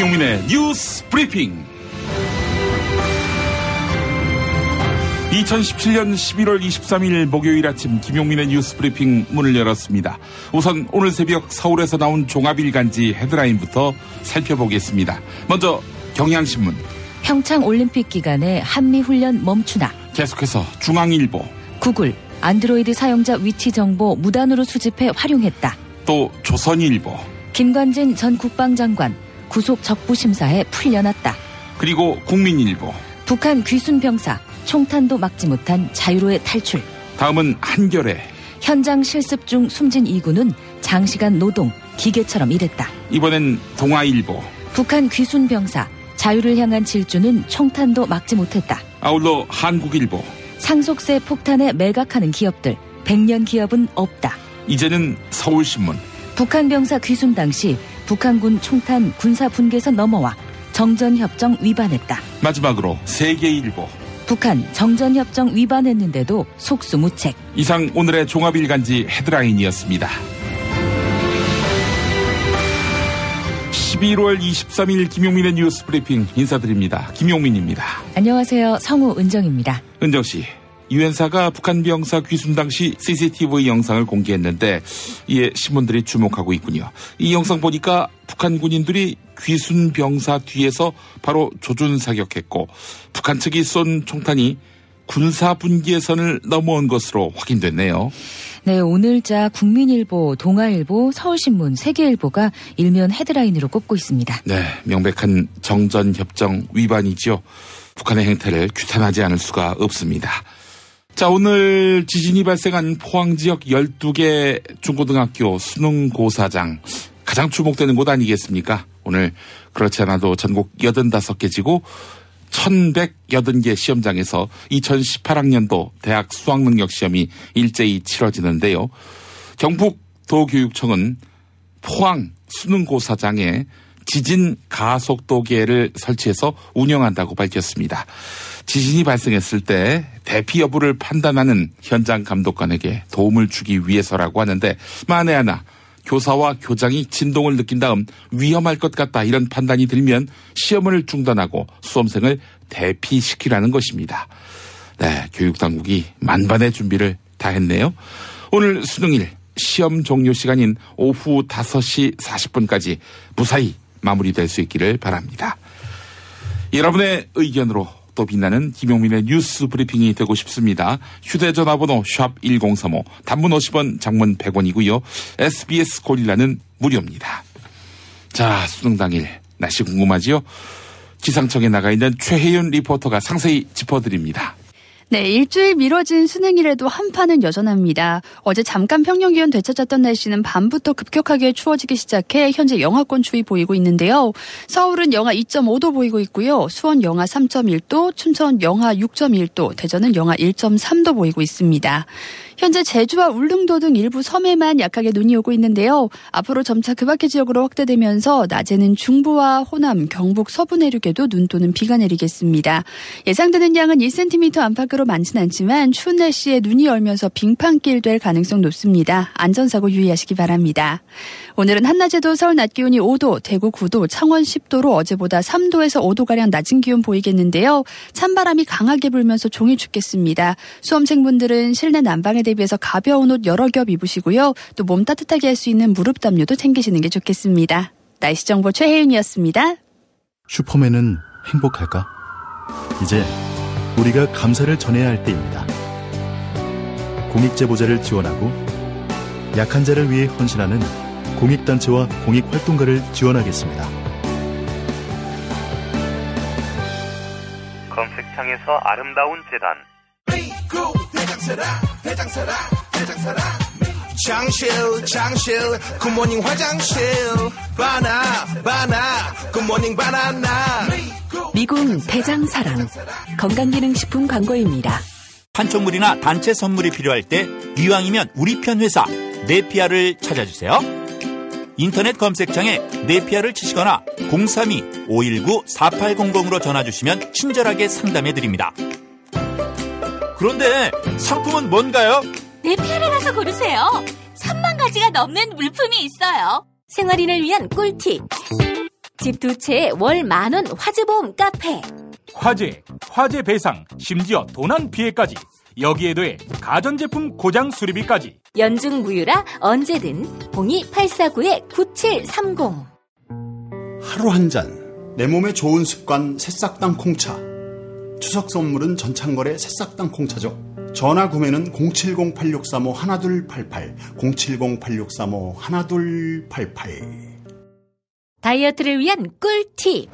김용민의 뉴스 브리핑. 2017년 11월 23일 목요일 아침 김용민의 뉴스 브리핑 문을 열었습니다. 우선 오늘 새벽 서울에서 나온 종합일간지 헤드라인부터 살펴보겠습니다. 먼저 경향신문. 평창올림픽 기간에 한미훈련 멈추나. 계속해서 중앙일보. 구글, 안드로이드 사용자 위치 정보 무단으로 수집해 활용했다. 또 조선일보. 김관진 전 국방장관 구속 적부심사에 풀려났다. 그리고 국민일보. 북한 귀순 병사 총탄도 막지 못한 자유로의 탈출. 다음은 한겨레. 현장 실습 중 숨진 이군은 장시간 노동, 기계처럼 일했다. 이번엔 동아일보. 북한 귀순 병사 자유를 향한 질주는 총탄도 막지 못했다. 아울러 한국일보. 상속세 폭탄에 매각하는 기업들, 100년 기업은 없다. 이제는 서울신문. 북한 병사 귀순 당시 북한군 총탄 군사 분계선 넘어와 정전협정 위반했다. 마지막으로 세계일보. 북한 정전협정 위반했는데도 속수무책. 이상 오늘의 종합일간지 헤드라인이었습니다. 11월 23일 김용민의 뉴스 브리핑 인사드립니다. 김용민입니다. 안녕하세요. 성우 은정입니다. 은정씨, 유엔사가 북한 병사 귀순 당시 CCTV 영상을 공개했는데 이에 신문들이 주목하고 있군요. 이 영상 보니까 북한 군인들이 귀순 병사 뒤에서 바로 조준 사격했고 북한 측이 쏜 총탄이 군사 분계선을 넘어온 것으로 확인됐네요. 네, 오늘자 국민일보, 동아일보, 서울신문, 세계일보가 일면 헤드라인으로 꼽고 있습니다. 네, 명백한 정전협정 위반이죠. 북한의 행태를 규탄하지 않을 수가 없습니다. 자, 오늘 지진이 발생한 포항 지역 12개 중고등학교 수능고사장, 가장 주목되는 곳 아니겠습니까? 오늘 그렇지 않아도 전국 85개 지구 1180개 시험장에서 2018학년도 대학 수학능력시험이 일제히 치러지는데요. 경북도교육청은 포항 수능고사장에 지진 가속도계를 설치해서 운영한다고 밝혔습니다. 지진이 발생했을 때 대피 여부를 판단하는 현장 감독관에게 도움을 주기 위해서라고 하는데, 만에 하나 교사와 교장이 진동을 느낀 다음 위험할 것 같다 이런 판단이 들면 시험을 중단하고 수험생을 대피시키라는 것입니다. 네, 교육당국이 만반의 준비를 다 했네요. 오늘 수능일 시험 종료 시간인 오후 5시 40분까지 무사히 마무리될 수 있기를 바랍니다. 여러분의 의견으로 또 빛나는 김용민의 뉴스 브리핑이 되고 싶습니다. 휴대전화번호 샵1035, 단문 50원, 장문 100원이고요. SBS 고릴라는 무료입니다. 자, 수능 당일 날씨 궁금하지요? 기상청에 나가 있는 최혜윤 리포터가 상세히 짚어드립니다. 네, 일주일 미뤄진 수능일에도 한파는 여전합니다. 어제 잠깐 평년 기온 되찾았던 날씨는 밤부터 급격하게 추워지기 시작해 현재 영하권 추위 보이고 있는데요. 서울은 영하 2.5도 보이고 있고요. 수원 영하 3.1도, 춘천 영하 6.1도, 대전은 영하 1.3도 보이고 있습니다. 현재 제주와 울릉도 등 일부 섬에만 약하게 눈이 오고 있는데요. 앞으로 점차 그 밖의 지역으로 확대되면서 낮에는 중부와 호남, 경북 서부 내륙에도 눈 또는 비가 내리겠습니다. 예상되는 양은 1cm 안팎으로 많진 않지만 추운 날씨에 눈이 얼면서 빙판길 될 가능성 높습니다. 안전사고 유의하시기 바랍니다. 오늘은 한낮에도 서울 낮 기온이 5도, 대구 9도, 창원 10도로 어제보다 3도에서 5도가량 낮은 기온 보이겠는데요. 찬바람이 강하게 불면서 종일 춥겠습니다. 수험생분들은 실내 난방에 대비해서 가벼운 옷 여러 겹 입으시고요. 또 몸 따뜻하게 할 수 있는 무릎 담요도 챙기시는 게 좋겠습니다. 날씨 정보 최혜윤이었습니다. 슈퍼맨은 행복할까? 이제 우리가 감사를 전해야 할 때입니다. 공익제보자를 지원하고 약한 자를 위해 헌신하는 공익단체와 공익활동가를 지원하겠습니다. 검색창에서 아름다운 재단 장실 굿모닝 화장실 바나 굿모닝 바나나. 미궁 대장사랑 건강기능식품 광고입니다. 판촉물이나 단체 선물이 필요할 때 이왕이면 우리 편 회사 네피아를 찾아주세요. 인터넷 검색창에 네피아를 치시거나 032-519-4800으로 전화주시면 친절하게 상담해드립니다. 그런데 상품은 뭔가요? 네피아를 가서 고르세요. 3만 가지가 넘는 물품이 있어요. 생활인을 위한 꿀팁. 집 두 채에 월 10,000원 화재보험 카페. 화재 배상, 심지어 도난 피해까지. 여기에 더해 가전제품 고장 수리비까지. 연중 무휴라 언제든 02849-9730. 하루 한 잔, 내 몸에 좋은 습관 새싹당 콩차. 추석 선물은 전창걸의 새싹당 콩차죠. 전화 구매는 070-8635-1288, 070-8635-1288. 다이어트를 위한 꿀팁.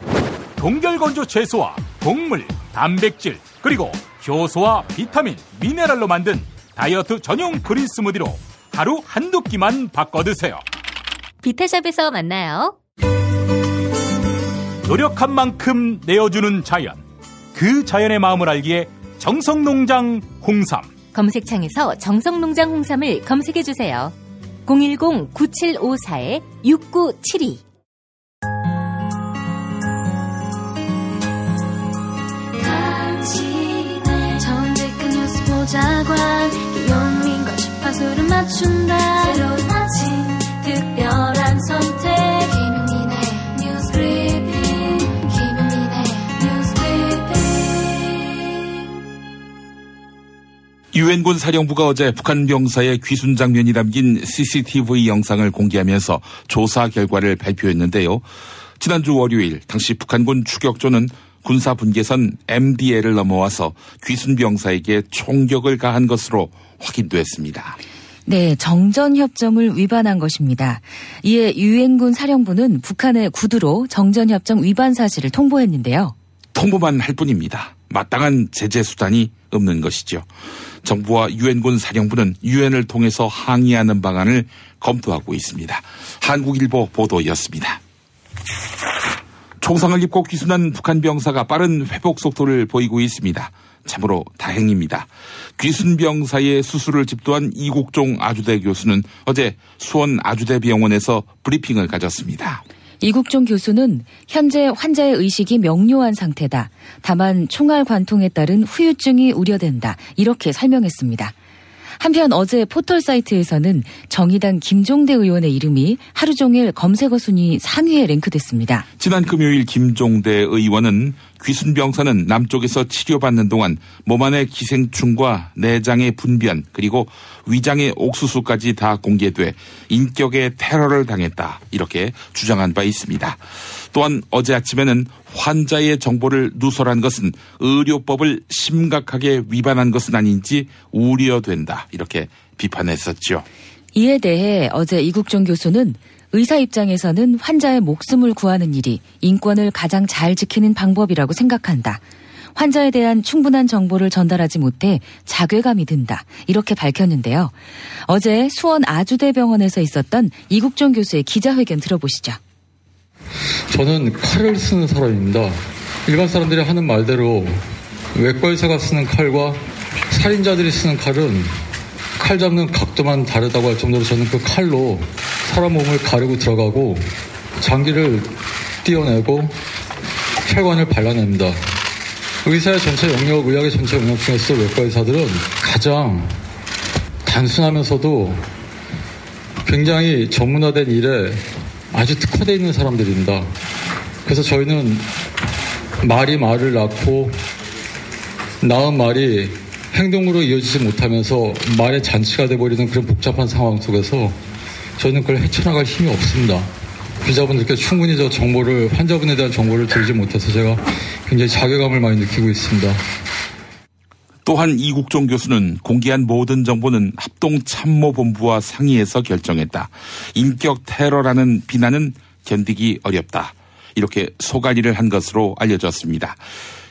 동결건조 채소와 곡물, 단백질, 그리고 효소와 비타민, 미네랄로 만든 다이어트 전용 그린 스무디로 하루 한두 끼만 바꿔 드세요. 비타샵에서 만나요. 노력한 만큼 내어주는 자연. 그 자연의 마음을 알기에 정성농장 홍삼. 검색창에서 정성농장 홍삼을 검색해주세요. 010-9754-6972. 정직한 뉴스 보자관 김용민과 주파수를 맞춘다. 새로운 아침 특별한 선택 김용민의 뉴스 브리핑. 김용민의 뉴스 브리핑. 유엔군 사령부가 어제 북한 병사의 귀순 장면이 담긴 CCTV 영상을 공개하면서 조사 결과를 발표했는데요. 지난주 월요일 당시 북한군 추격조는 군사 분계선 MDL을 넘어와서 귀순 병사에게 총격을 가한 것으로 확인됐습니다. 네, 정전협정을 위반한 것입니다. 이에 유엔군 사령부는 북한의 구두로 정전협정 위반 사실을 통보했는데요. 통보만 할 뿐입니다. 마땅한 제재 수단이 없는 것이죠. 정부와 유엔군 사령부는 유엔을 통해서 항의하는 방안을 검토하고 있습니다. 한국일보 보도였습니다. 총상을 입고 귀순한 북한 병사가 빠른 회복 속도를 보이고 있습니다. 참으로 다행입니다. 귀순 병사의 수술을 집도한 이국종 아주대 교수는 어제 수원 아주대 병원에서 브리핑을 가졌습니다. 이국종 교수는 현재 환자의 의식이 명료한 상태다. 다만 총알 관통에 따른 후유증이 우려된다. 이렇게 설명했습니다. 한편 어제 포털 사이트에서는 정의당 김종대 의원의 이름이 하루 종일 검색어 순위 상위에 랭크됐습니다. 지난 금요일 김종대 의원은 귀순 병사는 남쪽에서 치료받는 동안 몸 안의 기생충과 내장의 분변 그리고 위장의 옥수수까지 다 공개돼 인격의 테러를 당했다. 이렇게 주장한 바 있습니다. 또한 어제 아침에는 환자의 정보를 누설한 것은 의료법을 심각하게 위반한 것은 아닌지 우려된다. 이렇게 비판했었죠. 이에 대해 어제 이국종 교수는 의사 입장에서는 환자의 목숨을 구하는 일이 인권을 가장 잘 지키는 방법이라고 생각한다. 환자에 대한 충분한 정보를 전달하지 못해 자괴감이 든다. 이렇게 밝혔는데요. 어제 수원 아주대병원에서 있었던 이국종 교수의 기자회견 들어보시죠. 저는 칼을 쓰는 사람입니다. 일반 사람들이 하는 말대로 외과 의사가 쓰는 칼과 살인자들이 쓰는 칼은 칼 잡는 각도만 다르다고 할 정도로 저는 그 칼로 사람 몸을 가르고 들어가고 장기를 띄어내고 혈관을 발라냅니다. 의사의 전체 영역, 의학의 전체 영역 중에서 외과 의사들은 가장 단순하면서도 굉장히 전문화된 일에 아주 특화되어 있는 사람들입니다. 그래서 저희는 말이 말을 낳고 낳은 말이 행동으로 이어지지 못하면서 말의 잔치가 돼버리는 그런 복잡한 상황 속에서 저희는 그걸 헤쳐나갈 힘이 없습니다. 기자분들께 충분히 저 정보를, 환자분에 대한 정보를 드리지 못해서 제가 굉장히 자괴감을 많이 느끼고 있습니다. 또한 이국종 교수는 공개한 모든 정보는 합동참모본부와 상의해서 결정했다. 인격 테러라는 비난은 견디기 어렵다. 이렇게 소가리를 한 것으로 알려졌습니다.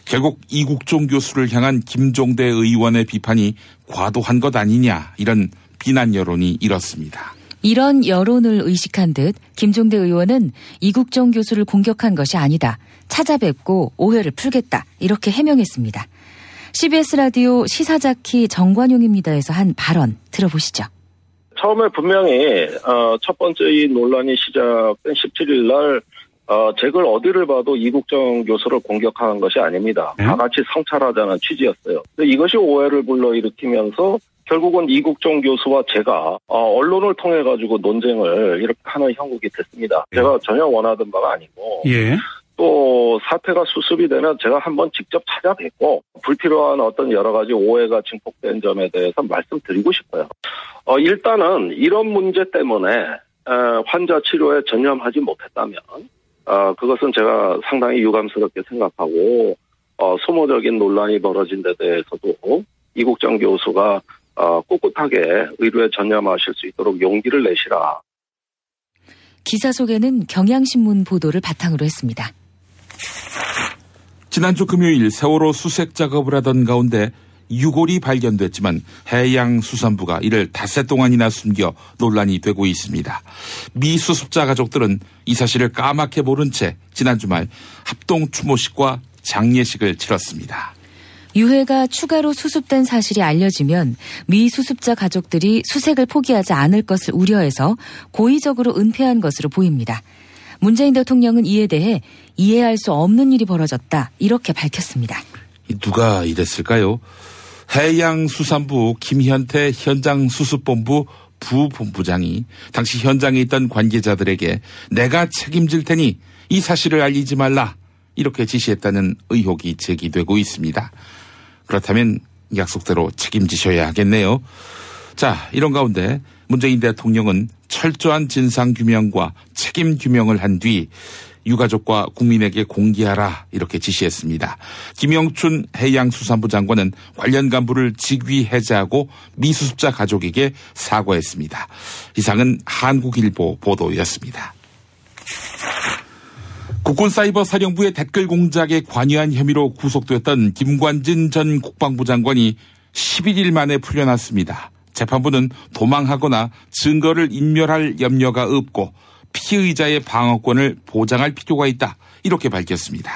결국 이국종 교수를 향한 김종대 의원의 비판이 과도한 것 아니냐 이런 비난 여론이 일었습니다. 이런 여론을 의식한 듯 김종대 의원은 이국종 교수를 공격한 것이 아니다. 찾아뵙고 오해를 풀겠다. 이렇게 해명했습니다. CBS 라디오 시사자키 정관용입니다에서 한 발언 들어보시죠. 처음에 분명히 첫 번째 이 논란이 시작된 17일 날 잭을 어디를 봐도 이국종 교수를 공격하는 것이 아닙니다. 다 같이 성찰하자는 취지였어요. 근데 이것이 오해를 불러일으키면서 결국은 이국정 교수와 제가 언론을 통해 가지고 논쟁을 이렇게 하는 형국이 됐습니다. 제가 전혀 원하던 바가 아니고 예. 또 사태가 수습이 되면 제가 한번 직접 찾아뵙고 불필요한 어떤 여러 가지 오해가 증폭된 점에 대해서 말씀드리고 싶어요. 일단은 이런 문제 때문에 환자 치료에 전념하지 못했다면 그것은 제가 상당히 유감스럽게 생각하고 소모적인 논란이 벌어진 데 대해서도 이국정 교수가 꿋꿋하게 의료에 전념하실 수 있도록 용기를 내시라. 기사 소개는 경향신문 보도를 바탕으로 했습니다. 지난주 금요일 세월호 수색 작업을 하던 가운데 유골이 발견됐지만 해양수산부가 이를 닷새 동안이나 숨겨 논란이 되고 있습니다. 미 수습자 가족들은 이 사실을 까맣게 모른 채 지난 주말 합동 추모식과 장례식을 치렀습니다. 유해가 추가로 수습된 사실이 알려지면 미 수습자 가족들이 수색을 포기하지 않을 것을 우려해서 고의적으로 은폐한 것으로 보입니다. 문재인 대통령은 이에 대해 이해할 수 없는 일이 벌어졌다 이렇게 밝혔습니다. 누가 이랬을까요? 해양수산부 김현태 현장수습본부 부본부장이 당시 현장에 있던 관계자들에게 내가 책임질 테니 이 사실을 알리지 말라 이렇게 지시했다는 의혹이 제기되고 있습니다. 그렇다면 약속대로 책임지셔야 하겠네요. 자, 이런 가운데 문재인 대통령은 철저한 진상규명과 책임규명을 한 뒤 유가족과 국민에게 공개하라 이렇게 지시했습니다. 김영춘 해양수산부 장관은 관련 간부를 직위 해제하고 미수습자 가족에게 사과했습니다. 이상은 한국일보 보도였습니다. 국군사이버사령부의 댓글 공작에 관여한 혐의로 구속됐던 김관진 전 국방부 장관이 11일 만에 풀려났습니다. 재판부는 도망하거나 증거를 인멸할 염려가 없고 피의자의 방어권을 보장할 필요가 있다 이렇게 밝혔습니다.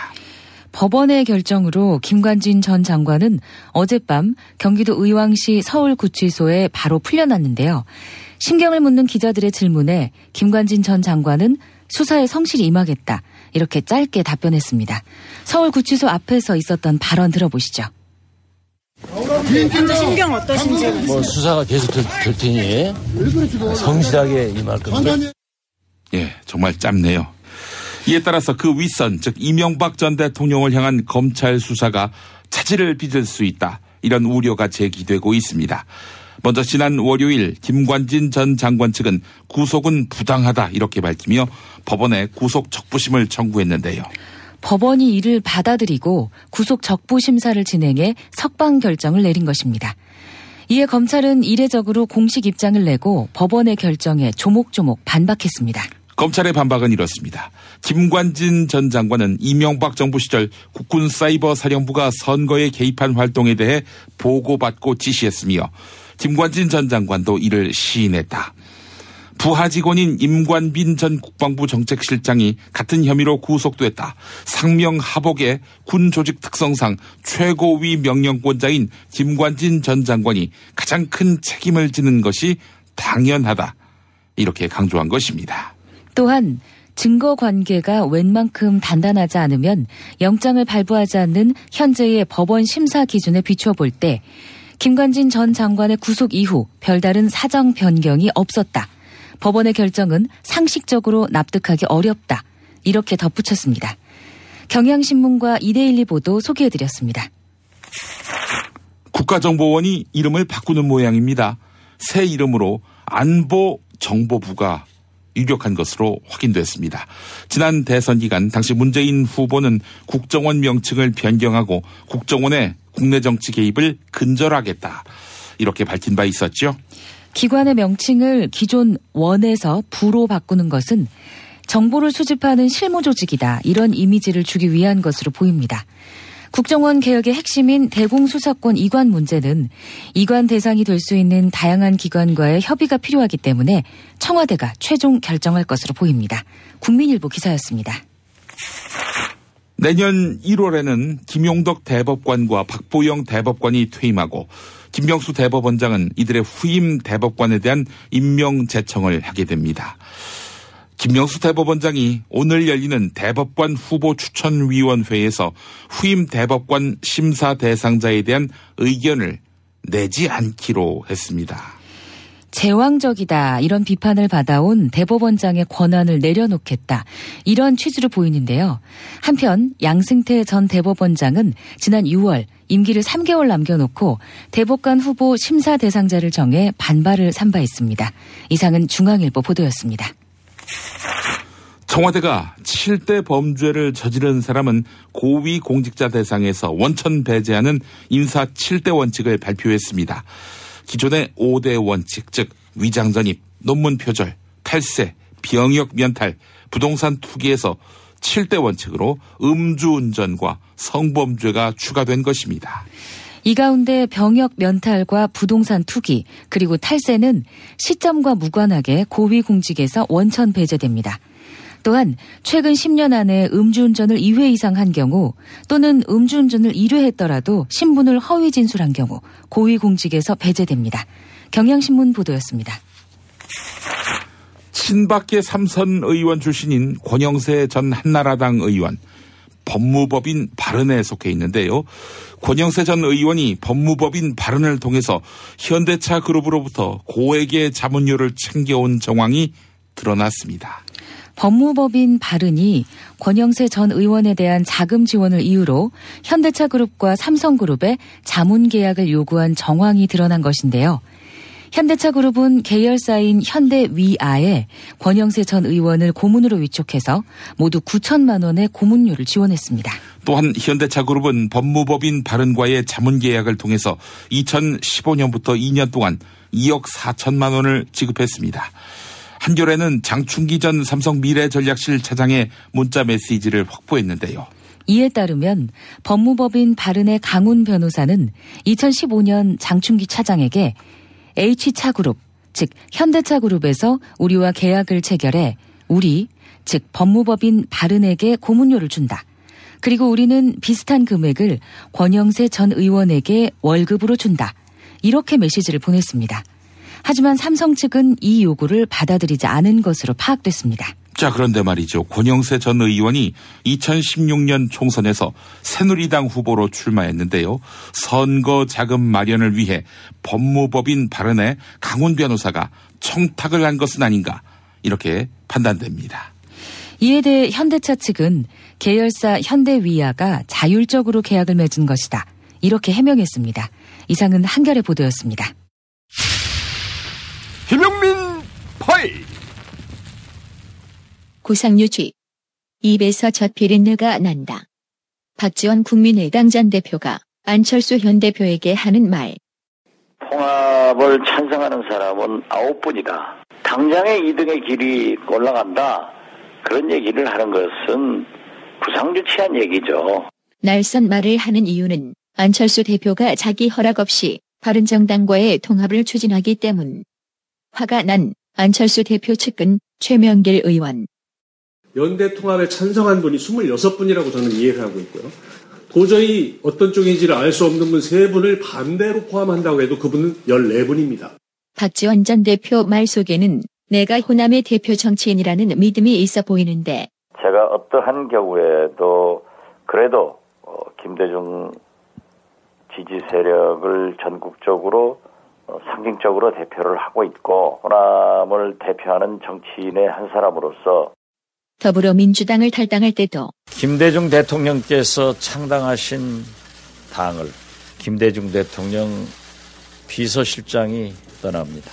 법원의 결정으로 김관진 전 장관은 어젯밤 경기도 의왕시 서울구치소에 바로 풀려났는데요. 심경을 묻는 기자들의 질문에 김관진 전 장관은 수사에 성실히 임하겠다 이렇게 짧게 답변했습니다. 서울구치소 앞에서 있었던 발언 들어보시죠. 현재 심경 어떠신지? 수사가 계속 될 테니 성실하게 임할 겁니다. 예, 정말 짧네요. 이에 따라서 그 윗선, 즉 이명박 전 대통령을 향한 검찰 수사가 차질을 빚을 수 있다. 이런 우려가 제기되고 있습니다. 먼저 지난 월요일 김관진 전 장관 측은 구속은 부당하다 이렇게 밝히며 법원에 구속 적부심을 청구했는데요. 법원이 이를 받아들이고 구속 적부 심사를 진행해 석방 결정을 내린 것입니다. 이에 검찰은 이례적으로 공식 입장을 내고 법원의 결정에 조목조목 반박했습니다. 검찰의 반박은 이렇습니다. 김관진 전 장관은 이명박 정부 시절 국군사이버사령부가 선거에 개입한 활동에 대해 보고받고 지시했으며 김관진 전 장관도 이를 시인했다. 부하 직원인 임관빈 전 국방부 정책실장이 같은 혐의로 구속됐다. 상명하복의 군 조직 특성상 최고위 명령권자인 김관진 전 장관이 가장 큰 책임을 지는 것이 당연하다. 이렇게 강조한 것입니다. 또한 증거 관계가 웬만큼 단단하지 않으면 영장을 발부하지 않는 현재의 법원 심사 기준에 비춰볼 때 김관진 전 장관의 구속 이후 별다른 사정 변경이 없었다. 법원의 결정은 상식적으로 납득하기 어렵다. 이렇게 덧붙였습니다. 경향신문과 이데일리 보도 소개해드렸습니다. 국가정보원이 이름을 바꾸는 모양입니다. 새 이름으로 안보정보부가 유력한 것으로 확인됐습니다. 지난 대선 기간 당시 문재인 후보는 국정원 명칭을 변경하고 국정원의 국내 정치 개입을 근절하겠다. 이렇게 밝힌 바 있었죠. 기관의 명칭을 기존 원에서 부로 바꾸는 것은 정보를 수집하는 실무 조직이다. 이런 이미지를 주기 위한 것으로 보입니다. 국정원 개혁의 핵심인 대공수사권 이관 문제는 이관 대상이 될 수 있는 다양한 기관과의 협의가 필요하기 때문에 청와대가 최종 결정할 것으로 보입니다. 국민일보 기사였습니다. 내년 1월에는 김용덕 대법관과 박보영 대법관이 퇴임하고 김병수 대법원장은 이들의 후임 대법관에 대한 임명 제청을 하게 됩니다. 김병수 대법원장이 오늘 열리는 대법관 후보 추천위원회에서 후임 대법관 심사 대상자에 대한 의견을 내지 않기로 했습니다. 제왕적이다 이런 비판을 받아온 대법원장의 권한을 내려놓겠다 이런 취지로 보이는데요. 한편 양승태 전 대법원장은 지난 6월 임기를 3개월 남겨놓고 대법관 후보 심사 대상자를 정해 반발을 삼바했습니다. 이상은 중앙일보 보도였습니다. 청와대가 7대 범죄를 저지른 사람은 고위 공직자 대상에서 원천 배제하는 인사 7대 원칙을 발표했습니다. 기존의 5대 원칙, 즉 위장전입, 논문 표절, 탈세, 병역 면탈, 부동산 투기에서 7대 원칙으로 음주운전과 성범죄가 추가된 것입니다. 이 가운데 병역 면탈과 부동산 투기 그리고 탈세는 시점과 무관하게 고위공직에서 원천 배제됩니다. 또한 최근 10년 안에 음주운전을 2회 이상 한 경우 또는 음주운전을 1회 했더라도 신분을 허위 진술한 경우 고위공직에서 배제됩니다. 경향신문 보도였습니다. 친박계 3선 의원 출신인 권영세 전 한나라당 의원, 법무법인 바른에 속해 있는데요. 권영세 전 의원이 법무법인 바른을 통해서 현대차 그룹으로부터 고액의 자문료를 챙겨온 정황이 드러났습니다. 법무법인 바른이 권영세 전 의원에 대한 자금 지원을 이유로 현대차 그룹과 삼성그룹에 자문 계약을 요구한 정황이 드러난 것인데요. 현대차 그룹은 계열사인 현대위아에 권영세 전 의원을 고문으로 위촉해서 모두 9천만 원의 고문료를 지원했습니다. 또한 현대차 그룹은 법무법인 바른과의 자문 계약을 통해서 2015년부터 2년 동안 2억 4천만 원을 지급했습니다. 한겨레는 장충기 전 삼성 미래전략실 차장의 문자 메시지를 확보했는데요. 이에 따르면 법무법인 바른의 강훈 변호사는 2015년 장충기 차장에게 H차그룹, 즉 현대차그룹에서 우리와 계약을 체결해 우리, 즉 법무법인 바른에게 고문료를 준다. 그리고 우리는 비슷한 금액을 권영세 전 의원에게 월급으로 준다. 이렇게 메시지를 보냈습니다. 하지만 삼성 측은 이 요구를 받아들이지 않은 것으로 파악됐습니다. 자, 그런데 말이죠. 권영세 전 의원이 2016년 총선에서 새누리당 후보로 출마했는데요. 선거 자금 마련을 위해 법무법인 바른의 강훈 변호사가 청탁을 한 것은 아닌가 이렇게 판단됩니다. 이에 대해 현대차 측은 계열사 현대위아가 자율적으로 계약을 맺은 것이다. 이렇게 해명했습니다. 이상은 한겨레 보도였습니다. 김용민 파일. 구상유지. 입에서 첫 비린내가 난다. 박지원 국민의당 전 대표가 안철수 현 대표에게 하는 말. 통합을 찬성하는 사람은 9분이다. 당장의 2등의 길이 올라간다. 그런 얘기를 하는 것은 구상유치한 얘기죠. 날선 말을 하는 이유는 안철수 대표가 자기 허락 없이 바른정당과의 통합을 추진하기 때문. 화가 난 안철수 대표 측근 최명길 의원. 연대 통합에 찬성한 분이 26분이라고 저는 이해를 하고 있고요. 도저히 어떤 쪽인지를 알 수 없는 분 3분을 반대로 포함한다고 해도 그분은 14분입니다. 박지원 전 대표 말 속에는 내가 호남의 대표 정치인이라는 믿음이 있어 보이는데. 제가 어떠한 경우에도 그래도 김대중 지지 세력을 전국적으로 상징적으로 대표를 하고 있고 호남을 대표하는 정치인의 한 사람으로서 더불어민주당을 탈당할 때도 김대중 대통령께서 창당하신 당을 김대중 대통령 비서실장이 떠납니다.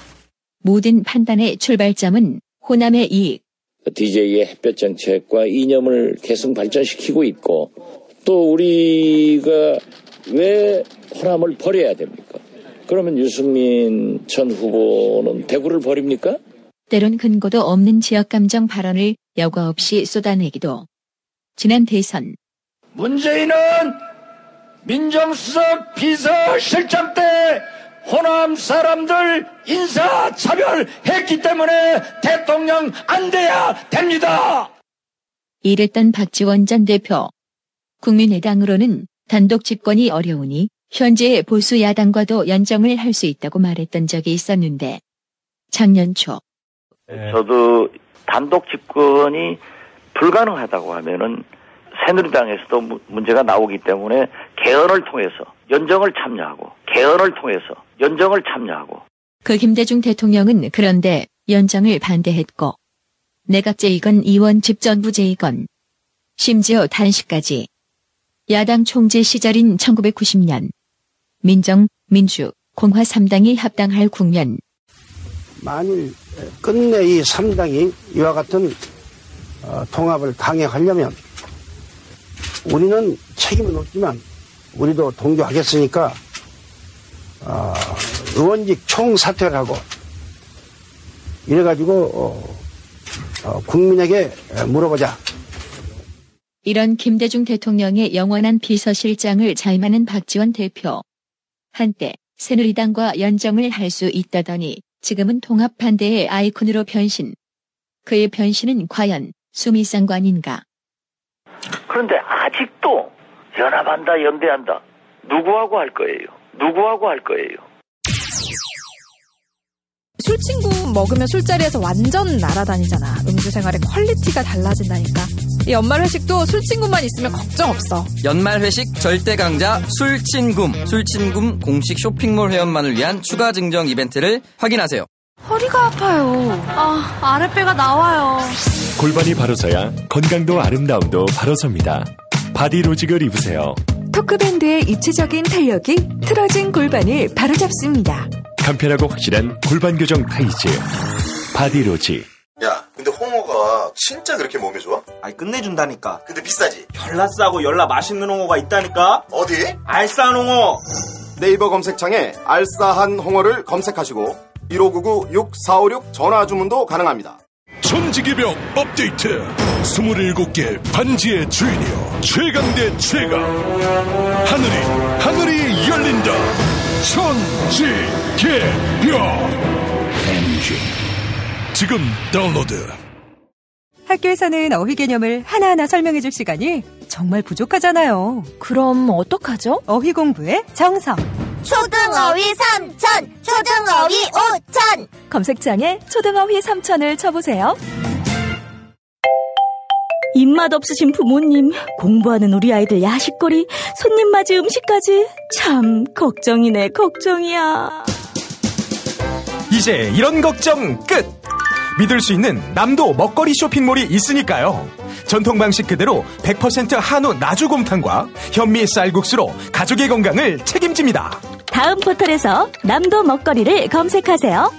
모든 판단의 출발점은 호남의 이익. DJ의 햇볕 정책과 이념을 계속 발전시키고 있고 또 우리가 왜 호남을 버려야 됩니까? 그러면 유승민 전 후보는 대구를 버립니까? 때론 근거도 없는 지역감정 발언을 여과 없이 쏟아내기도. 지난 대선 문재인은 민정수석 비서실장 때 호남 사람들 인사차별했기 때문에 대통령 안 돼야 됩니다. 이랬던 박지원 전 대표. 국민의당으로는 단독 집권이 어려우니 현재의 보수 야당과도 연정을 할 수 있다고 말했던 적이 있었는데 작년 초 저도 단독 집권이 불가능하다고 하면은 새누리당에서도 문제가 나오기 때문에 개헌을 통해서 연정을 참여하고 개헌을 통해서 연정을 참여하고. 그 김대중 대통령은 그런데 연정을 반대했고 내각제이건 이원 집전부제이건 심지어 단식까지 야당 총재 시절인 1990년 민정, 민주, 공화 3당이 합당할 국면. 만일 끝내 이 3당이 이와 같은 통합을 강행하려면 우리는 책임은 없지만 우리도 동조하겠으니까 의원직 총사퇴를 하고 이래가지고 국민에게 물어보자. 이런 김대중 대통령의 영원한 비서실장을 자임하는 박지원 대표. 한때 새누리당과 연정을 할 수 있다더니 지금은 통합 반대의 아이콘으로 변신. 그의 변신은 과연 수미상관인가? 그런데 아직도 연합한다, 연대한다. 누구하고 할 거예요? 누구하고 할 거예요? 술친구 먹으면 술자리에서 완전 날아다니잖아. 음주 생활의 퀄리티가 달라진다니까. 이 연말 회식도 술친구만 있으면 걱정 없어. 연말 회식 절대 강자 술친굼. 술친굼 공식 쇼핑몰 회원만을 위한 추가 증정 이벤트를 확인하세요. 허리가 아파요. 아랫배가 나와요. 골반이 바로서야 건강도 아름다움도 바로섭니다. 바디로직을 입으세요. 토크밴드의 입체적인 탄력이 틀어진 골반을 바로잡습니다. 간편하고 확실한 골반 교정 타이즈 바디로직. 야, 근데 홍어가 진짜 그렇게 몸에 좋아? 아니 끝내준다니까. 근데 비싸지? 열나 싸고 열나 맛있는 홍어가 있다니까. 어디? 알싸한 홍어. 네이버 검색창에 알싸한 홍어를 검색하시고 1599-6456 전화 주문도 가능합니다. 천지개벽 업데이트. 27개 반지의 주인이여 최강 대 최강. 하늘이 열린다. 천지개벽 엔진 지금 다운로드. 학교에서는 어휘 개념을 하나하나 설명해줄 시간이 정말 부족하잖아요. 그럼 어떡하죠? 어휘 공부의 정석. 초등어휘 3000, 초등어휘 5000. 검색창에 초등어휘 3000을 쳐보세요. 입맛 없으신 부모님, 공부하는 우리 아이들 야식거리, 손님 맞이 음식까지 참 걱정이네, 걱정이야. 이제 이런 걱정 끝! 믿을 수 있는 남도 먹거리 쇼핑몰이 있으니까요. 전통 방식 그대로 100% 한우 나주곰탕과 현미 쌀국수로 가족의 건강을 책임집니다. 다음 포털에서 남도 먹거리를 검색하세요.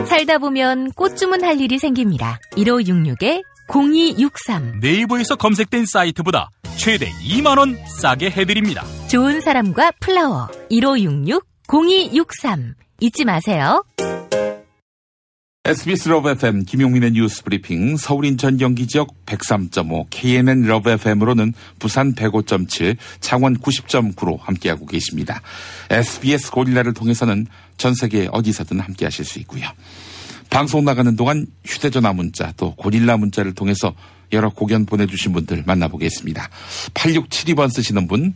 살다 보면 꽃 주문할 일이 생깁니다. 1566-0263 네이버에서 검색된 사이트보다 최대 2만원 싸게 해드립니다. 좋은 사람과 플라워 1566-0263 잊지 마세요. SBS 러브 FM 김용민의 뉴스 브리핑. 서울 인천 경기 지역 103.5 KNN 러브 FM으로는 부산 105.7 창원 90.9로 함께하고 계십니다. SBS 고릴라를 통해서는 전 세계 어디서든 함께하실 수 있고요. 방송 나가는 동안 휴대전화 문자 또 고릴라 문자를 통해서 여러 고견 보내주신 분들 만나보겠습니다. 8672번 쓰시는 분.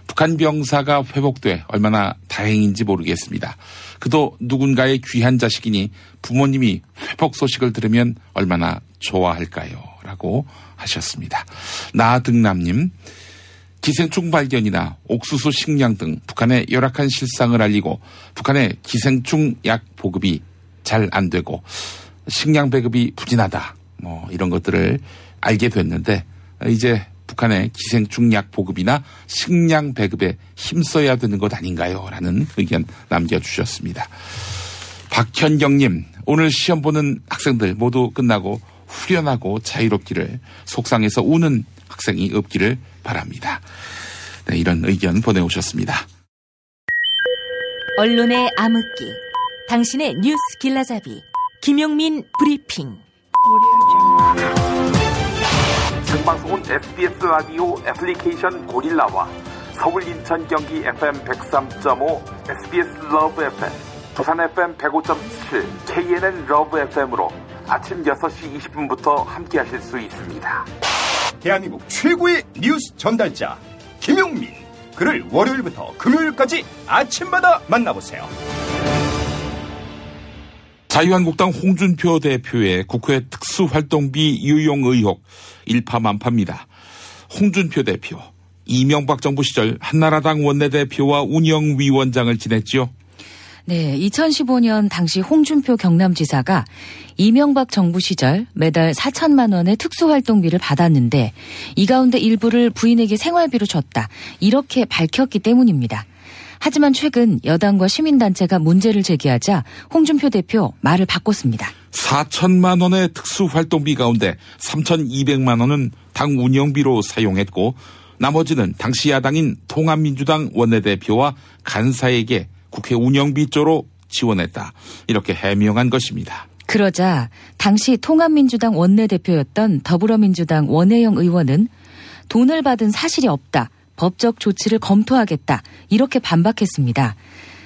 북한 병사가 회복돼 얼마나 다행인지 모르겠습니다. 그도 누군가의 귀한 자식이니 부모님이 회복 소식을 들으면 얼마나 좋아할까요? 라고 하셨습니다. 나등남님, 기생충 발견이나 옥수수 식량 등 북한의 열악한 실상을 알리고 북한의 기생충 약 보급이 잘 안 되고 식량 배급이 부진하다. 이런 것들을 알게 됐는데 이제 북한의 기생충 약 보급이나 식량 배급에 힘써야 되는 것 아닌가요? 라는 의견 남겨주셨습니다. 박현경님, 오늘 시험 보는 학생들 모두 끝나고 후련하고 자유롭기를, 속상해서 우는 학생이 없기를 바랍니다. 네, 이런 의견 보내오셨습니다. 언론의 암흑기, 당신의 뉴스 길라잡이, 김용민 브리핑. 생방송은 SBS 라디오 애플리케이션 고릴라와 서울 인천 경기 FM 103.5 SBS 러브 FM, 부산 FM 105.7 KNN 러브 FM으로 아침 6시 20분부터 함께 하실 수 있습니다. 대한민국 최고의 뉴스 전달자 김용민. 그를 월요일부터 금요일까지 아침마다 만나보세요. 자유한국당 홍준표 대표의 국회 특수활동비 유용 의혹 일파만파입니다. 홍준표 대표 이명박 정부 시절 한나라당 원내대표와 운영위원장을 지냈죠. 네, 2015년 당시 홍준표 경남지사가 이명박 정부 시절 매달 4천만 원의 특수활동비를 받았는데 이 가운데 일부를 부인에게 생활비로 줬다. 이렇게 밝혔기 때문입니다. 하지만 최근 여당과 시민단체가 문제를 제기하자 홍준표 대표 말을 바꿨습니다. 4천만 원의 특수활동비 가운데 3,200만 원은 당 운영비로 사용했고 나머지는 당시 야당인 통합민주당 원내대표와 간사에게 국회 운영비조로 지원했다. 이렇게 해명한 것입니다. 그러자 당시 통합민주당 원내대표였던 더불어민주당 원혜영 의원은 돈을 받은 사실이 없다. 법적 조치를 검토하겠다. 이렇게 반박했습니다.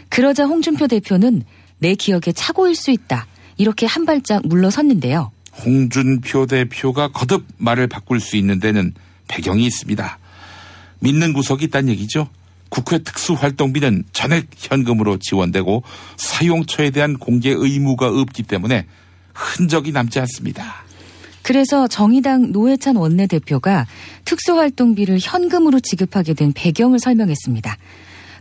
그러자 홍준표 대표는 내 기억에 착오일 수 있다. 이렇게 한 발짝 물러섰는데요. 홍준표 대표가 거듭 말을 바꿀 수 있는 데는 배경이 있습니다. 믿는 구석이 있다는 얘기죠. 국회 특수활동비는 전액 현금으로 지원되고 사용처에 대한 공개 의무가 없기 때문에 흔적이 남지 않습니다. 그래서 정의당 노회찬 원내대표가 특수활동비를 현금으로 지급하게 된 배경을 설명했습니다.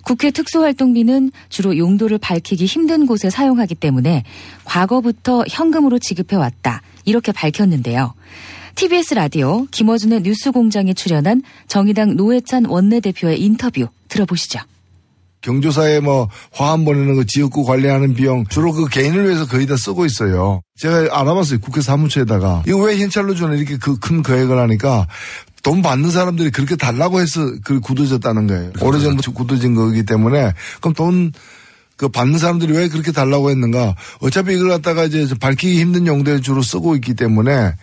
국회 특수활동비는 주로 용도를 밝히기 힘든 곳에 사용하기 때문에 과거부터 현금으로 지급해왔다. 이렇게 밝혔는데요. TBS 라디오 김어준의 뉴스공장에 출연한 정의당 노회찬 원내대표의 인터뷰 들어보시죠. 경조사에 화환 보내는 거 지역구 관리하는 비용 주로 그 개인을 위해서 거의 다 쓰고 있어요. 제가 알아봤어요. 국회 사무처에다가. 이거 왜 현찰로 주는 이렇게 큰 거액을 하니까 돈 받는 사람들이 그렇게 달라고 해서 굳어졌다는 거예요. 오래전부터 굳어진 거기 때문에 그럼 돈 받는 사람들이 왜 그렇게 달라고 했는가. 어차피 이걸 갖다가 이제 밝히기 힘든 용도에 주로 쓰고 있기 때문에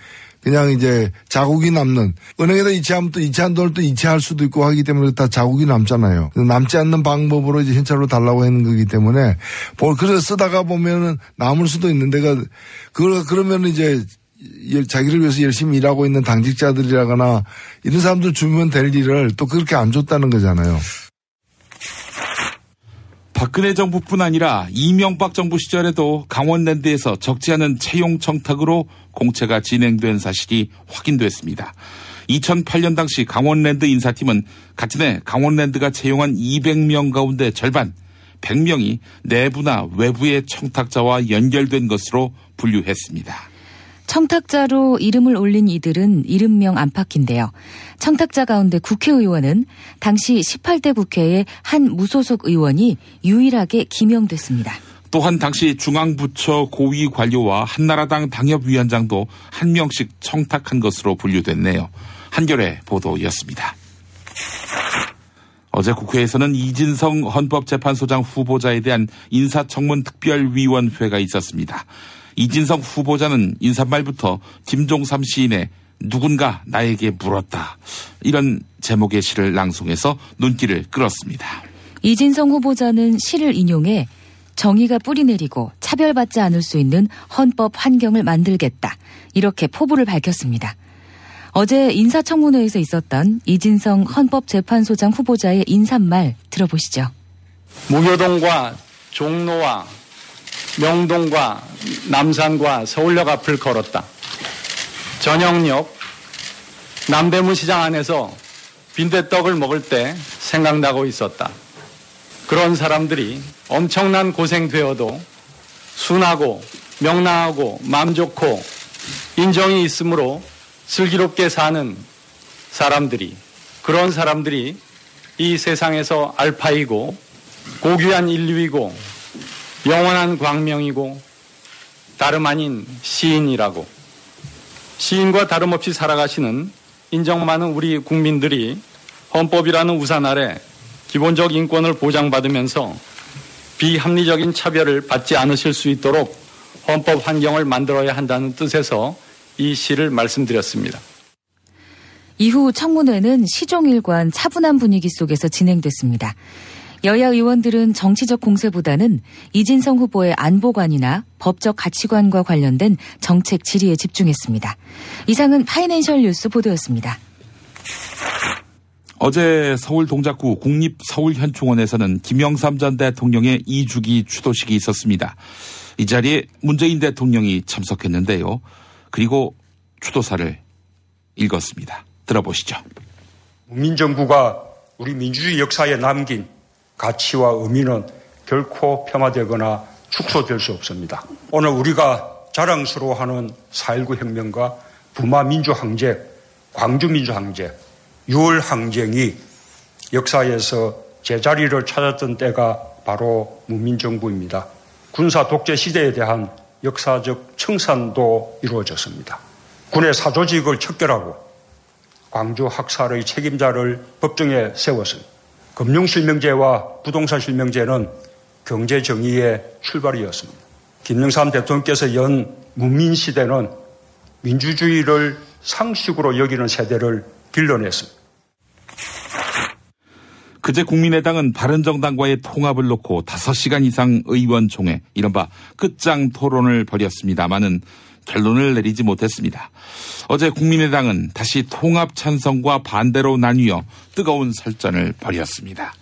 그냥 이제 자국이 남는, 은행에다 이체하면 또 이체한 돈을 또 이체할 수도 있고 하기 때문에 다 자국이 남잖아요. 남지 않는 방법으로 이제 현찰로 달라고 하는 거기 때문에, 그래서 쓰다가 보면은 남을 수도 있는데, 그러면 이제 자기를 위해서 열심히 일하고 있는 당직자들이라거나 이런 사람들 주면 될 일을 또 그렇게 안 줬다는 거잖아요. 박근혜 정부뿐 아니라 이명박 정부 시절에도 강원랜드에서 적지 않은 채용 청탁으로 공채가 진행된 사실이 확인됐습니다. 2008년 당시 강원랜드 인사팀은 같은 해 강원랜드가 채용한 200명 가운데 절반 100명이 내부나 외부의 청탁자와 연결된 것으로 분류했습니다. 청탁자로 이름을 올린 이들은 70명 안팎인데요. 청탁자 가운데 국회의원은 당시 18대 국회의 한 무소속 의원이 유일하게 기명됐습니다. 또한 당시 중앙부처 고위 관료와 한나라당 당협위원장도 한 명씩 청탁한 것으로 분류됐네요. 한겨레 보도였습니다. 어제 국회에서는 이진성 헌법재판소장 후보자에 대한 인사청문 특별위원회가 있었습니다. 이진성 후보자는 인사말부터 김종삼 시인의 누군가 나에게 물었다. 이런 제목의 시를 낭송해서 눈길을 끌었습니다. 이진성 후보자는 시를 인용해 정의가 뿌리내리고 차별받지 않을 수 있는 헌법 환경을 만들겠다. 이렇게 포부를 밝혔습니다. 어제 인사청문회에서 있었던 이진성 헌법재판소장 후보자의 인사말 들어보시죠. 무교동과 종로와 명동과 남산과 서울역 앞을 걸었다. 저녁역 남대문 시장 안에서 빈대떡을 먹을 때 생각나고 있었다. 그런 사람들이 엄청난 고생되어도 순하고 명랑하고 마음 좋고 인정이 있으므로 슬기롭게 사는 사람들이, 그런 사람들이 이 세상에서 알파이고 고귀한 인류이고 영원한 광명이고 다름 아닌 시인이라고, 시인과 다름없이 살아가시는 인정 많은 우리 국민들이 헌법이라는 우산 아래 기본적 인권을 보장받으면서 비합리적인 차별을 받지 않으실 수 있도록 헌법 환경을 만들어야 한다는 뜻에서 이 시를 말씀드렸습니다. 이후 청문회는 시종일관 차분한 분위기 속에서 진행됐습니다. 여야 의원들은 정치적 공세보다는 이진성 후보의 안보관이나 법적 가치관과 관련된 정책 질의에 집중했습니다. 이상은 파이낸셜 뉴스 보도였습니다. 어제 서울 동작구 국립서울현충원에서는 김영삼 전 대통령의 2주기 추도식이 있었습니다. 이 자리에 문재인 대통령이 참석했는데요. 그리고 추도사를 읽었습니다. 들어보시죠. 국민정부가 우리 민주주의 역사에 남긴 가치와 의미는 결코 폄하되거나 축소될 수 없습니다. 오늘 우리가 자랑스러워하는 4.19 혁명과 부마 민주항쟁, 광주 민주항쟁, 6월 항쟁이 역사에서 제자리를 찾았던 때가 바로 문민정부입니다. 군사 독재 시대에 대한 역사적 청산도 이루어졌습니다. 군의 사조직을 척결하고 광주 학살의 책임자를 법정에 세웠습니다. 금융실명제와 부동산실명제는 경제정의의 출발이었습니다. 김영삼 대통령께서 연 문민시대는 민주주의를 상식으로 여기는 세대를 길러냈습니다. 그제 국민의당은 바른정당과의 통합을 놓고 5시간 이상 의원총회, 이른바 끝장 토론을 벌였습니다마는 결론을 내리지 못했습니다. 어제 국민의당은 다시 통합 찬성과 반대로 나뉘어 뜨거운 설전을 벌였습니다.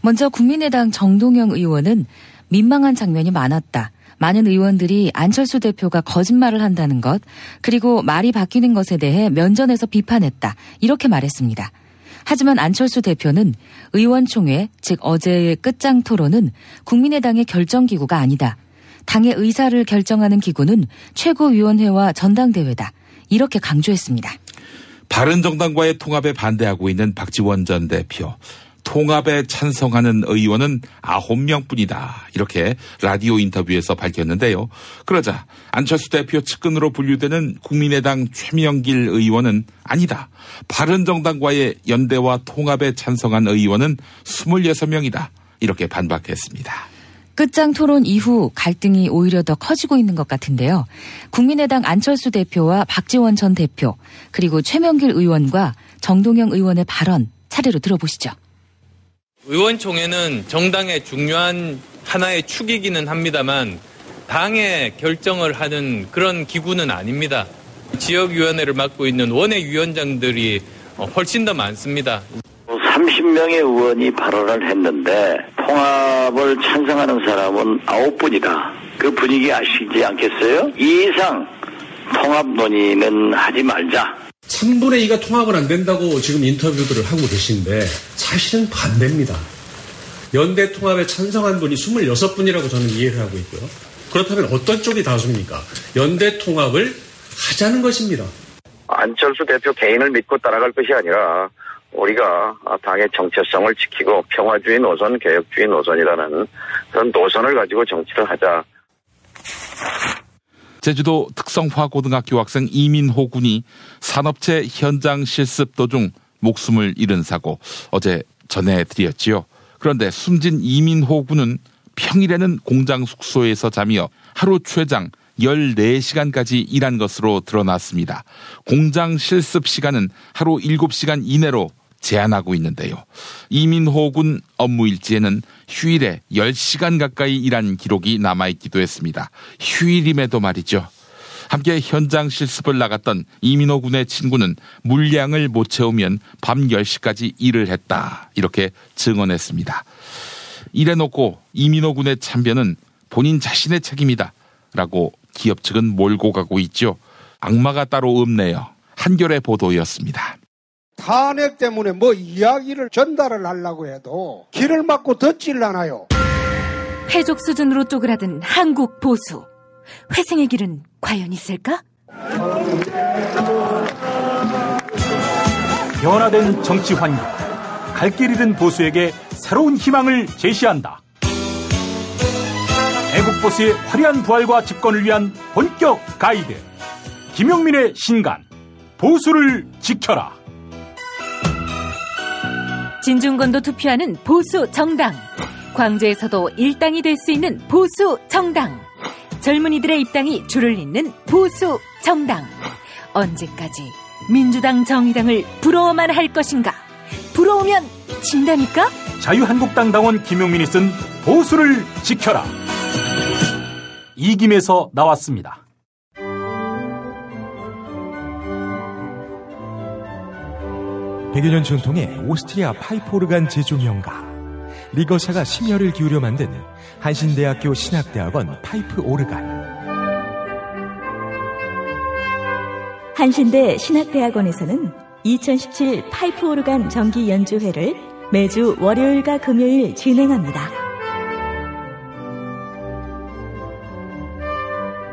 먼저 국민의당 정동영 의원은 민망한 장면이 많았다. 많은 의원들이 안철수 대표가 거짓말을 한다는 것, 그리고 말이 바뀌는 것에 대해 면전에서 비판했다. 이렇게 말했습니다. 하지만 안철수 대표는 의원총회, 즉 어제의 끝장 토론은 국민의당의 결정기구가 아니다. 당의 의사를 결정하는 기구는 최고위원회와 전당대회다. 이렇게 강조했습니다. 바른정당과의 통합에 반대하고 있는 박지원 전 대표. 통합에 찬성하는 의원은 9명뿐이다. 이렇게 라디오 인터뷰에서 밝혔는데요. 그러자 안철수 대표 측근으로 분류되는 국민의당 최명길 의원은 아니다. 바른정당과의 연대와 통합에 찬성한 의원은 26명이다. 이렇게 반박했습니다. 끝장 토론 이후 갈등이 오히려 더 커지고 있는 것 같은데요. 국민의당 안철수 대표와 박지원 전 대표, 그리고 최명길 의원과 정동영 의원의 발언 차례로 들어보시죠. 의원총회는 정당의 중요한 하나의 축이기는 합니다만 당의 결정을 하는 그런 기구는 아닙니다. 지역위원회를 맡고 있는 원외위원장들이 훨씬 더 많습니다. 30명의 의원이 발언을 했는데 통합을 찬성하는 사람은 9분이다. 그 분위기 아시지 않겠어요? 이 이상 통합 논의는 하지 말자. 3분의 2가 통합은 안 된다고 지금 인터뷰들을 하고 계신데 사실은 반대입니다. 연대 통합에 찬성한 분이 26분이라고 저는 이해를 하고 있고요. 그렇다면 어떤 쪽이 다수입니까? 연대 통합을 하자는 것입니다. 안철수 대표 개인을 믿고 따라갈 것이 아니라 우리가 당의 정체성을 지키고 평화주의 노선, 개혁주의 노선이라는 그런 노선을 가지고 정치를 하자. 제주도 특성화고등학교 학생 이민호 군이 산업체 현장 실습 도중 목숨을 잃은 사고 어제 전해드렸지요. 그런데 숨진 이민호 군은 평일에는 공장 숙소에서 자며 하루 최장 14시간까지 일한 것으로 드러났습니다. 공장 실습 시간은 하루 7시간 이내로 제한하고 있는데요. 이민호 군 업무 일지에는 휴일에 10시간 가까이 일한 기록이 남아있기도 했습니다. 휴일임에도 말이죠. 함께 현장 실습을 나갔던 이민호 군의 친구는 물량을 못 채우면 밤 10시까지 일을 했다. 이렇게 증언했습니다. 이래놓고 이민호 군의 참변은 본인 자신의 책임이다. 라고 기업 측은 몰고 가고 있죠. 악마가 따로 없네요. 한겨레 보도였습니다. 탄핵 때문에 뭐 이야기를 전달을 하려고 해도 길을 막고 덧질라나요. 패족 수준으로 쪼그라든 한국 보수. 회생의 길은 과연 있을까? 변화된 정치 환경. 갈 길 잃은 보수에게 새로운 희망을 제시한다. 애국 보수의 화려한 부활과 집권을 위한 본격 가이드. 김용민의 신간. 보수를 지켜라. 진중권도 투표하는 보수 정당. 광주에서도 일당이 될 수 있는 보수 정당. 젊은이들의 입당이 줄을 잇는 보수 정당. 언제까지 민주당 정의당을 부러워만 할 것인가? 부러우면 진다니까? 자유한국당 당원 김용민이 쓴 보수를 지켜라. 이김에서 나왔습니다. 100여 년 전통의 오스트리아 파이프 오르간 제조 명가. 리거샤가 심혈을 기울여 만든 한신대학교 신학대학원 파이프 오르간. 한신대 신학대학원에서는 2017 파이프 오르간 정기 연주회를 매주 월요일과 금요일 진행합니다.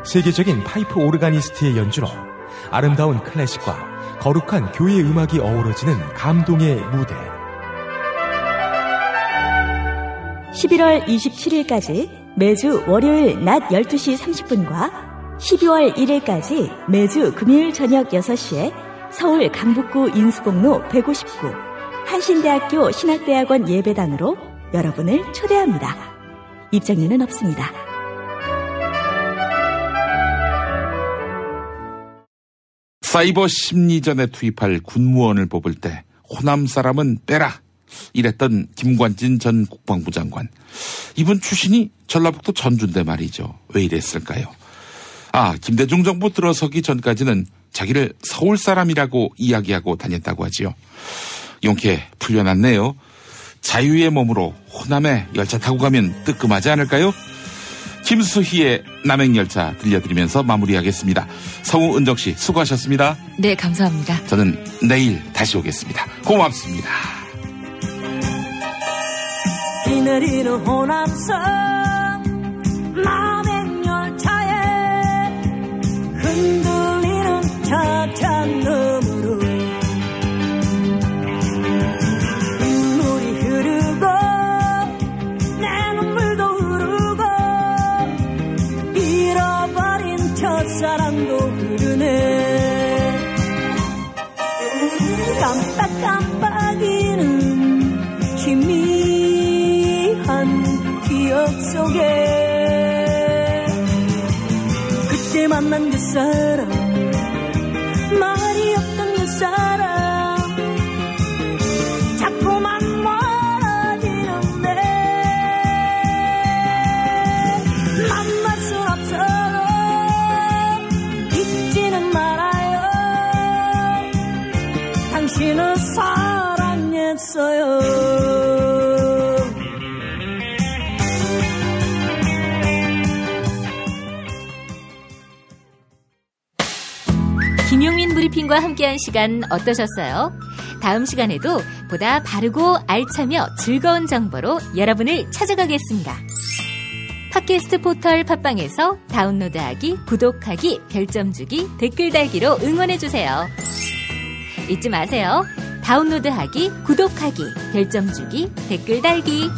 세계적인 파이프 오르가니스트의 연주로 아름다운 클래식과 거룩한 교회 음악이 어우러지는 감동의 무대. 11월 27일까지 매주 월요일 낮 12시 30분과 12월 1일까지 매주 금요일 저녁 6시에 서울 강북구 인수공로 159 한신대학교 신학대학원 예배당으로 여러분을 초대합니다. 입장료는 없습니다. 사이버 심리전에 투입할 군무원을 뽑을 때 호남 사람은 빼라 이랬던 김관진 전 국방부 장관. 이분 출신이 전라북도 전주인데 말이죠. 왜 이랬을까요? 김대중 정부 들어서기 전까지는 자기를 서울 사람이라고 이야기하고 다녔다고 하지요. 용케 풀려났네요. 자유의 몸으로 호남에 열차 타고 가면 뜨끔하지 않을까요? 김수희의 남행열차 들려드리면서 마무리하겠습니다. 성우은정씨 수고하셨습니다. 네, 감사합니다. 저는 내일 다시 오겠습니다. 고맙습니다. 비 내리는 호남선 남행열차에 흔들리는 차찬 너머로 눈물이 흐르고 내 눈물도 흐르고 잃어버린 첫사랑도 흐르네. 깜빡깜빡이는 희미한 기억 속에 그때 만난 그 사람, 말이 없던 그 사람 자꾸만 멀어지는데 만날 순 없어도 잊지는 말아요. 당신을 사랑했어요. 김용민 브리핑과 함께한 시간 어떠셨어요? 다음 시간에도 보다 바르고 알차며 즐거운 정보로 여러분을 찾아가겠습니다. 팟캐스트 포털 팟빵에서 다운로드하기, 구독하기, 별점 주기, 댓글 달기로 응원해주세요. 잊지 마세요. 다운로드하기, 구독하기, 별점 주기, 댓글 달기.